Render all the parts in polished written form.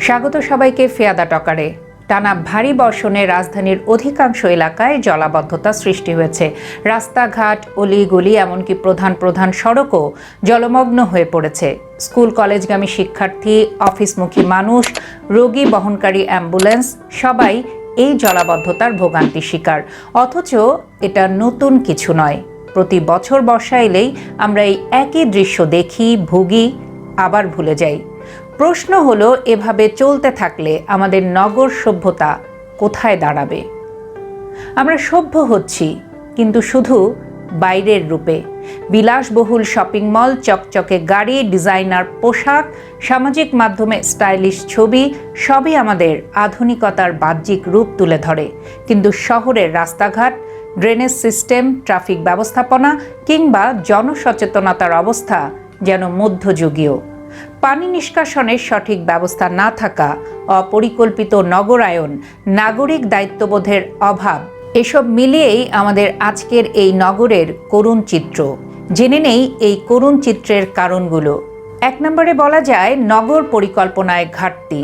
স্বাগত সবাইকে ফিয়াদা টকারে। টানা ভারী বর্ষণে রাজধানীর অধিকাংশ এলাকায় জলাবদ্ধতা সৃষ্টি হয়েছে। রাস্তাঘাট, অলিগলি, এমনকি প্রধান প্রধান সড়কও জলমগ্ন হয়ে পড়েছে। স্কুল কলেজগামী শিক্ষার্থী, অফিসমুখী মানুষ, রোগী বহনকারী অ্যাম্বুলেন্স সবাই এই জলাবদ্ধতার ভোগান্তির শিকার। অথচ এটা নতুন কিছু নয়। প্রতি বছর বর্ষা এলেই আমরা এই একই দৃশ্য দেখি, ভুগি, আবার ভুলে যাই। প্রশ্ন হলো, এভাবে চলতে থাকলে আমাদের নগর সভ্যতা কোথায় দাঁড়াবে? আমরা সভ্য হচ্ছি, কিন্তু শুধু বাইরের রূপে। বিলাসবহুল শপিং মল, চকচকে গাড়ি, ডিজাইনার পোশাক, সামাজিক মাধ্যমে স্টাইলিশ ছবি সবই আমাদের আধুনিকতার বাহ্যিক রূপ তুলে ধরে। কিন্তু শহরের রাস্তাঘাট, ড্রেনেজ সিস্টেম, ট্রাফিক ব্যবস্থাপনা কিংবা জনসচেতনতার অবস্থা যেন মধ্যযুগীয়। পানি নিষ্কাশনের সঠিক ব্যবস্থা না থাকা, অপরিকল্পিত নগরায়ন, নাগরিক দায়িত্ববোধের অভাব, এসব মিলিয়েই আমাদের আজকের এই নগরের করুণ চিত্র। জেনে নেই এই করুণ চিত্রের কারণগুলো। 1 নম্বরে বলা যায় নগর পরিকল্পনায় ঘাটতি।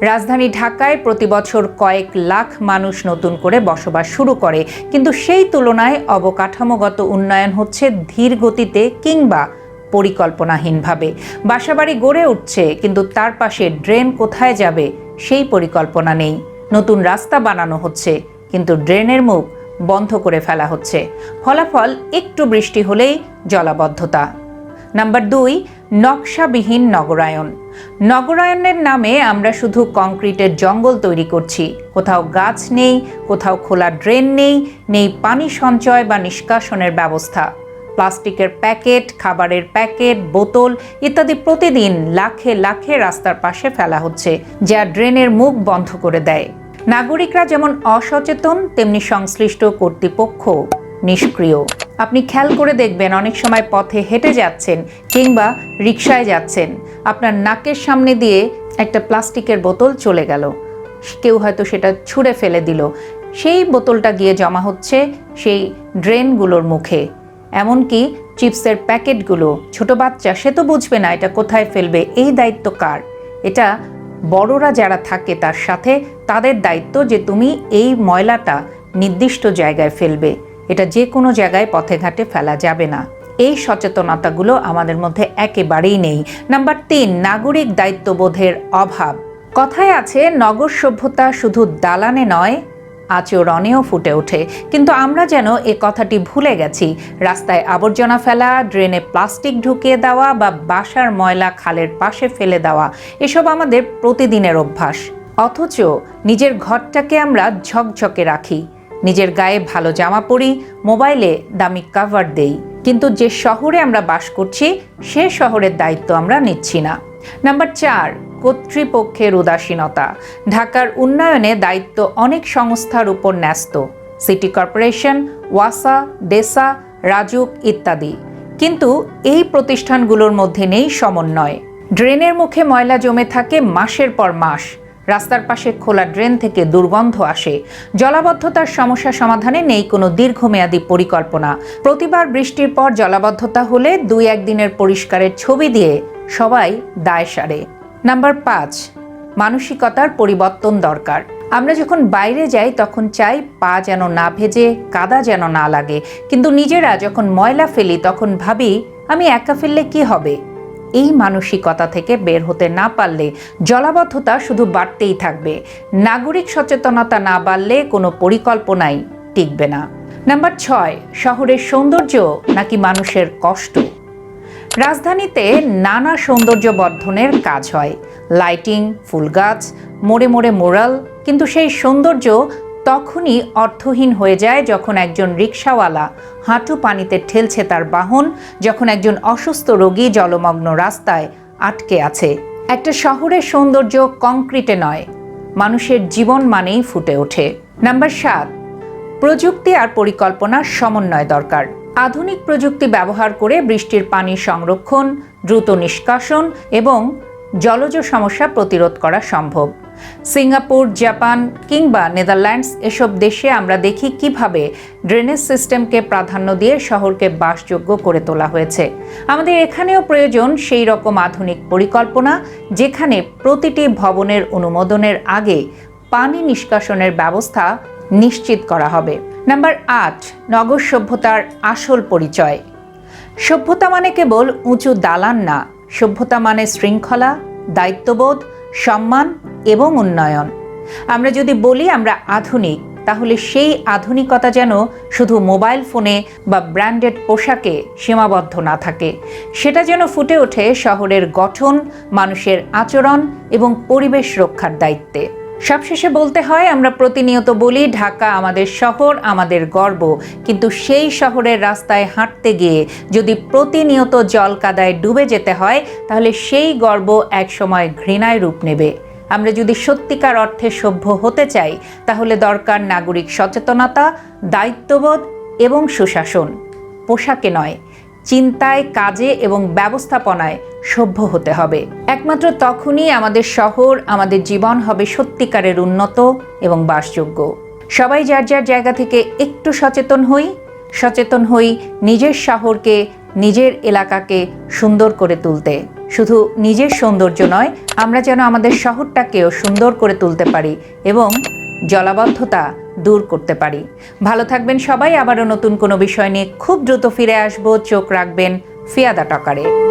রাজধানী ঢাকায় প্রতি বছর কয়েক লাখ মানুষ নতুন করে বসবাস শুরু করে, কিন্তু সেই তুলনায় অবকাঠামোগত উন্নয়ন হচ্ছে ধীর গতিতে কিংবা পরিকল্পনাহীনভাবে। বাসাবাড়ি গড়ে উঠছে, কিন্তু তার পাশে ড্রেন কোথায় যাবে সেই পরিকল্পনা নেই। নতুন রাস্তা বানানো হচ্ছে, কিন্তু ড্রেনের মুখ বন্ধ করে ফেলা হচ্ছে। ফলাফল, একটু বৃষ্টি হলেই জলাবদ্ধতা। নাম্বার 2, নকশাবিহীন নগরায়ন। নগরায়নের নামে আমরা শুধু কংক্রিটের জঙ্গল তৈরি করছি। কোথাও গাছ নেই, কোথাও খোলা ড্রেন নেই, নেই পানি সঞ্চয় বা নিষ্কাশনের ব্যবস্থা। প্লাস্টিকের প্যাকেট, খাবারের প্যাকেট, বোতল ইত্যাদি প্রতিদিন লাখে লাখে রাস্তার পাশে ফেলা হচ্ছে, যা ড্রেনের মুখ বন্ধ করে দেয়। নাগরিকরা যেমন অসচেতন, তেমনি সংশ্লিষ্ট কর্তৃপক্ষ নিষ্ক্রিয়। আপনি খেয়াল করে দেখবেন, অনেক সময় পথে হেঁটে যাচ্ছেন কিংবা রিকশায় যাচ্ছেন, আপনার নাকের সামনে দিয়ে একটা প্লাস্টিকের বোতল চলে গেল, কেউ হয়তো সেটা ছুঁড়ে ফেলে দিল, সেই বোতলটা গিয়ে জমা হচ্ছে সেই ড্রেনগুলোর মুখে। এমনকি চিপসের প্যাকেটগুলো, ছোট বাচ্চা, সে তো বুঝবে না এটা কোথায় ফেলবে। এই দায়িত্ব কার? এটা বড়রা যারা থাকে তার সাথে, তাদের দায়িত্ব যে তুমি এই ময়লাটা নির্দিষ্ট জায়গায় ফেলবে, এটা যে কোনো জায়গায় পথে ঘাটে ফেলা যাবে না। এই সচেতনতাগুলো আমাদের মধ্যে একেবারেই নেই। নাম্বার 3, নাগরিক দায়িত্ববোধের অভাব। কথায় আছে নগর সভ্যতা শুধু দালানে নয়, আচরণেও ফুটে ওঠে। কিন্তু আমরা যেন এ কথাটি ভুলে গেছি। রাস্তায় আবর্জনা ফেলা, ড্রেনে প্লাস্টিক ঢুকিয়ে দেওয়া বা বাসার ময়লা খালের পাশে ফেলে দেওয়া, এসব আমাদের প্রতিদিনের অভ্যাস। অথচ নিজের ঘরটাকে আমরা ঝকঝকে রাখি, নিজের গায়ে ভালো জামা পরি, মোবাইলে দামি কভার দেই, কিন্তু যে শহরে আমরা বাস করছি সে শহরের দায়িত্ব আমরা নিচ্ছি না। নাম্বার 4, কর্তৃপক্ষের উদাসীনতা। ঢাকার উন্নয়নে দায়িত্ব অনেক সংস্থার উপর ন্যস্ত, সিটি কর্পোরেশন, ওয়াসা, ডেসা, রাজুক ইত্যাদি। কিন্তু এই প্রতিষ্ঠানগুলোর মধ্যে নেই সমন্বয়। ড্রেনের মুখে ময়লা জমে থাকে মাসের পর মাস। রাস্তার পাশে খোলা ড্রেন থেকে দুর্গন্ধ আসে। জলাবদ্ধতার সমস্যা সমাধানে নেই কোনো দীর্ঘমেয়াদী পরিকল্পনা। প্রতিবার বৃষ্টির পর জলাবদ্ধতা হলে 2-1 দিনের পরিষ্কারের ছবি দিয়ে সবাই দায় সারে। নাম্বার 5, মানসিকতার পরিবর্তন দরকার। আমরা যখন বাইরে যাই তখন চাই পা যেন না ভেজে, কাদা যেন না লাগে, কিন্তু নিজেরা যখন ময়লা ফেলি তখন ভাবি আমি একা ফেললে কি হবে। এই মানসিকতা থেকে বের হতে না পারলে জলাবদ্ধতা শুধু বাড়তেই থাকবে। নাগরিক সচেতনতা না বাড়লে কোনো পরিকল্পনাই টিকবে না। নাম্বার 6, শহরের সৌন্দর্য নাকি মানুষের কষ্ট। রাজধানীতে নানা সৌন্দর্য বর্ধনের কাজ হয়, লাইটিং, ফুল গাছ, মোড়ে মোড়ে মোরাল, কিন্তু সেই সৌন্দর্য তখনই অর্থহীন হয়ে যায় যখন একজন রিকশাওয়ালা হাঁটু পানিতে ঠেলছে তার বাহন, যখন একজন অসুস্থ রোগী জলমগ্ন রাস্তায় আটকে আছে। একটা শহরের সৌন্দর্য কংক্রিটে নয়, মানুষের জীবন মানেই ফুটে ওঠে। নাম্বার 7, প্রযুক্তি আর পরিকল্পনার সমন্বয় দরকার। আধুনিক প্রযুক্তি ব্যবহার করে বৃষ্টির পানি সংরক্ষণ, দ্রুত নিষ্কাশন এবং জলজ সমস্যা প্রতিরোধ করা সম্ভব। সিঙ্গাপুর, জাপান কিংবা নেদারল্যান্ডস এসব দেশে আমরা দেখি কিভাবে ড্রেনেজ সিস্টেমকে প্রাধান্য দিয়ে শহরকে বাসযোগ্য করে তোলা হয়েছে। আমাদের এখানেও প্রয়োজন সেই রকম আধুনিক পরিকল্পনা, যেখানে প্রতিটি ভবনের অনুমোদনের আগে পানি নিষ্কাশনের ব্যবস্থা নিশ্চিত করা হবে। নাম্বার 8, নগর সভ্যতার আসল পরিচয়। সভ্যতা মানে কেবল উঁচু দালান না, সভ্যতা মানে শৃঙ্খলা, দায়িত্ববোধ, সম্মান এবং উন্নয়ন। আমরা যদি বলি আমরা আধুনিক, তাহলে সেই আধুনিকতা যেন শুধু মোবাইল ফোনে বা ব্র্যান্ডেড পোশাকে সীমাবদ্ধ না থাকে। সেটা যেন ফুটে ওঠে শহরের গঠন, মানুষের আচরণ এবং পরিবেশ রক্ষার দায়িত্বে। সবশেষে বলতে হয়, আমরা প্রতিনিয়ত বলি ঢাকা আমাদের শহর, আমাদের গর্ব, কিন্তু সেই শহরের রাস্তায় হাঁটতে গিয়ে যদি প্রতিনিয়ত জল কাদায় ডুবে যেতে হয়, তাহলে সেই গর্ব একসময় ঘৃণায় রূপ নেবে। আমরা যদি সত্যিকার অর্থে সভ্য হতে চাই, তাহলে দরকার নাগরিক সচেতনতা, দায়িত্ববোধ এবং সুশাসন। পোশাকে নয়, চিন্তায়, কাজে এবং ব্যবস্থাপনায় সভ্য হতে হবে। একমাত্র তখনই আমাদের শহর, আমাদের জীবন হবে সত্যিকারের উন্নত এবং বাসযোগ্য। সবাই যার যার জায়গা থেকে একটু সচেতন হই নিজের শহরকে, নিজের এলাকাকে সুন্দর করে তুলতে। শুধু নিজের সৌন্দর্য নয়, আমরা যেন আমাদের শহরটাকেও সুন্দর করে তুলতে পারি এবং জলাবদ্ধতা দূর করতে পারি। ভালো থাকবেন সবাই। আবারও নতুন কোনো বিষয় নিয়ে খুব দ্রুত ফিরে আসবো। চোখ রাখবেন ফিয়াদা টকারে।